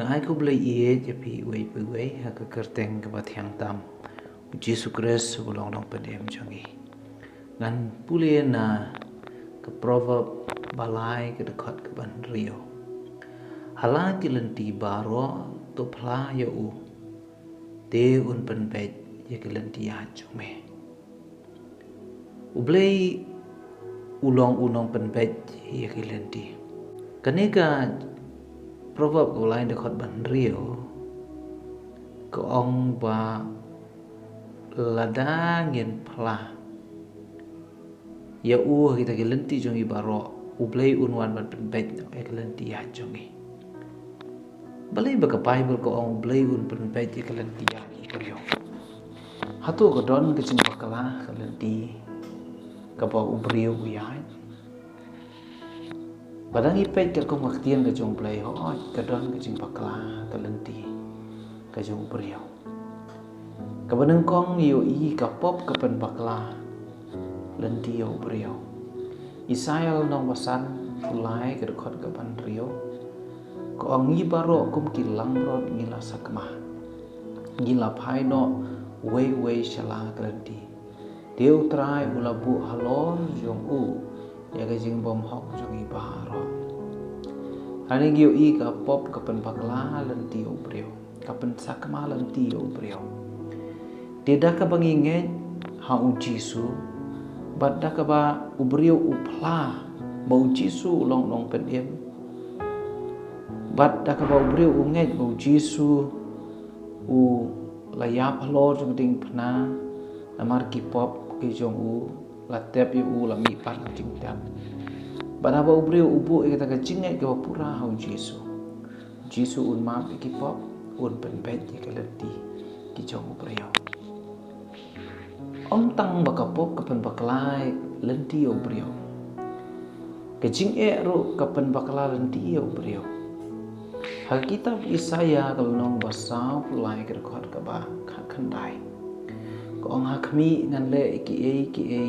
ai ku blai ie je pi wei pu wei ha ka kerteng ka ba thiang tam Jesus Christ ulong long pedem changi ngan pule na ka proverb balai ka dekat ka ban rio hala ti lenti baro to phla ya u te un pen pet ye ka lenti ya chome u blai ulong unong pen pet ye ka lenti kaneka proverb ulai dekat ban rio ko ong ba ladang yen phla ya u kita ke lenti jongi baro u blai unwan ban pen pet e ke lenti ya jongi balai ba ka bible ko ong blai un pen pet e ke lenti ya ko yo hatu ko don ke chin bakala ke lenti ka ba u brio u ya Padang ipet ka kong maktian ka jong play ho ka don ka jing bakla ka lenti ka jong brio ka banang kong yo i ka pop ka pen bakla lenti yo brio Israel nong basan fulai ka dekat ka pan rio ko angi baro kum kilang rod ngila sakma ngila phai no wei shala ka lenti deu trai ulabu halor jong u ya ka jing bom hok jong i baro ani gyo i ka pop ka pen bakla lenti yo brio ka pen sakma lenti yo brio tidak ka banginge ha u jisu bat da ka ba u brio u phla ba u jisu long long pen em bat da ka ba u brio u nge ba u jisu u la ya phalo jong ding phna amar ki pop ki jong u la tep u la mi pan ting tam bana ba ubrio ubu e kata ka jingai ka pura hau Jisu un ma ki pop un pen pet ka lenti ki jong ubrio om tang ba ka pop ka pen baklai lenti ubrio ka jing e ro ka pen bakla lenti ubrio ha kitab Isaya kalau nong basau pulai ka khot ka ba kha khandai ko ong hakmi ngan le ki e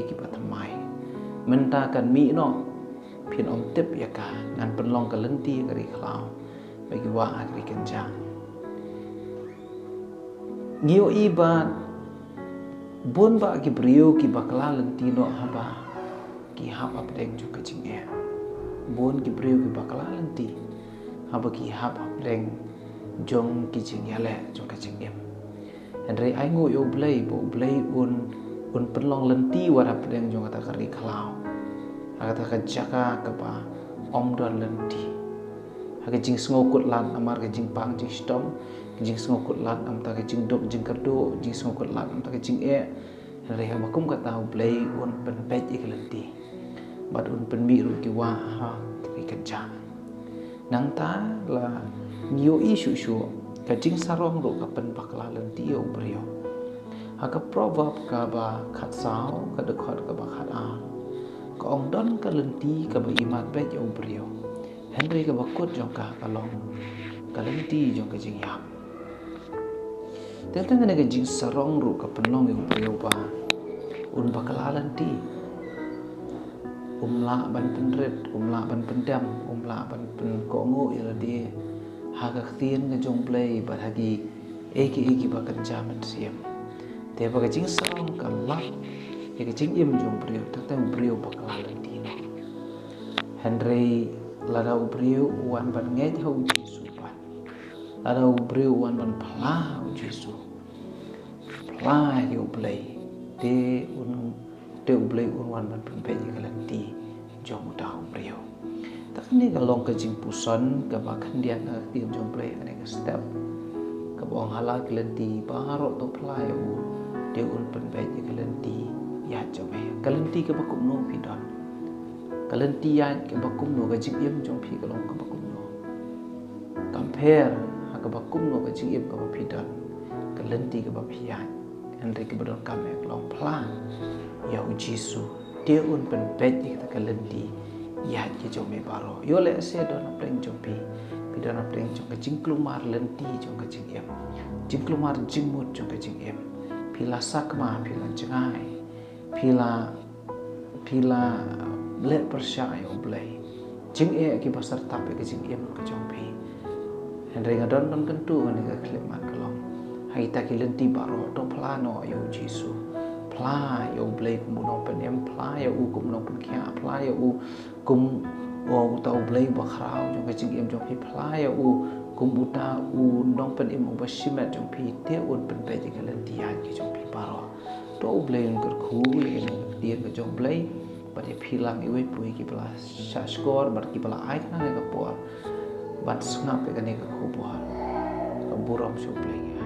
ki patmai menta kan mi no pin om tip ya ka ngan penlong ka lenti ka ri khlau bagi wa agri kenjang ngio iba bon ba ki brio ki bakla lenti no haba ki hab apdeng ju ka jing e bon ki brio ki bakla lenti haba ki hab apdeng jong ki jing ya le jong ka jing em Andre ai ngo yo blai bo blai un penlong lenti wara pedeng jong kata kari klau kata ka jaka ka ba om don lenti ha jing ngokut lan amar ka jing pang jing stom jing ngokut lan am ta ka jing dok jing kerdo jing ngokut lan am ta ka jing e Andre ha makum ka tau blai un pen pet ik lenti bat un pen mi ru ki wa ha ki kerja nang ta la nyo i shu ka jing sarong ro ka pen bakla lenti yo brio ha ka proverb ka ba khat sao ka de khot ka ba khat a ka ong don ka lenti ka ba imat bet yo brio Henry ka ba kut jong ka long ka lenti jong ka jing yap teng ne ka jing sarong ro ka pen long yo brio ba un bakla lenti umla ban pen red umla ban pen dam umla ban pen ko ngo ila di haga khtin nga jong play bat hagi eki ba kan jaman siam te ba jing sarong ka lak e ka jing im jong brio tak ta brio ba ka lenti no Henry lada brio wan ban nge hau Jisu ban lada brio wan ban phla hau Jisu phla yo play te play un wan ban pen pe ka lenti jong da brio tak ni ka long ka jing puson ka ba khan dia ka tim jong play ane ka step ka bong halal kelenti baro to play u dia un pen pe kelenti ya jome kelenti ka bakum no pidon kelenti ya ka bakum no ka jing yem jong phi ka long ka bakum no compare ha ka bakum no ka jing yem ka pidon kelenti ka ba phi ya ande ka badon ka me long plan ya u Jisu dia un pen pe ka kelenti ya ke jome baro yo le se don apreng jompi pidon apreng jong ka jing klumar lenti jong ka jing em jing klumar jing mut jong ka jing em pila sakma pila jengai pila le persya yo blai jing e ki pasar tape ka jing em ka jompi Henry ngadon don kentu kan ka klip mat kalong hai ta ki lenti baro to pla no yo jisu pla yo blai kum no pen em pla yo u kum no pen kya pla yo u kum o tau blai ba khrau jong ka ching em jong pi pla yo u kum uta u nong pen em ba shimat jong pi te un pen pe ji ka lenti ya ki jong pi baro to blai un ker khu le tien ka jong blai ba de philang iwe pui ki pla sha skor bar ki pla ai kana ka por bat ngap ka ne ka khu bo ka buram su blai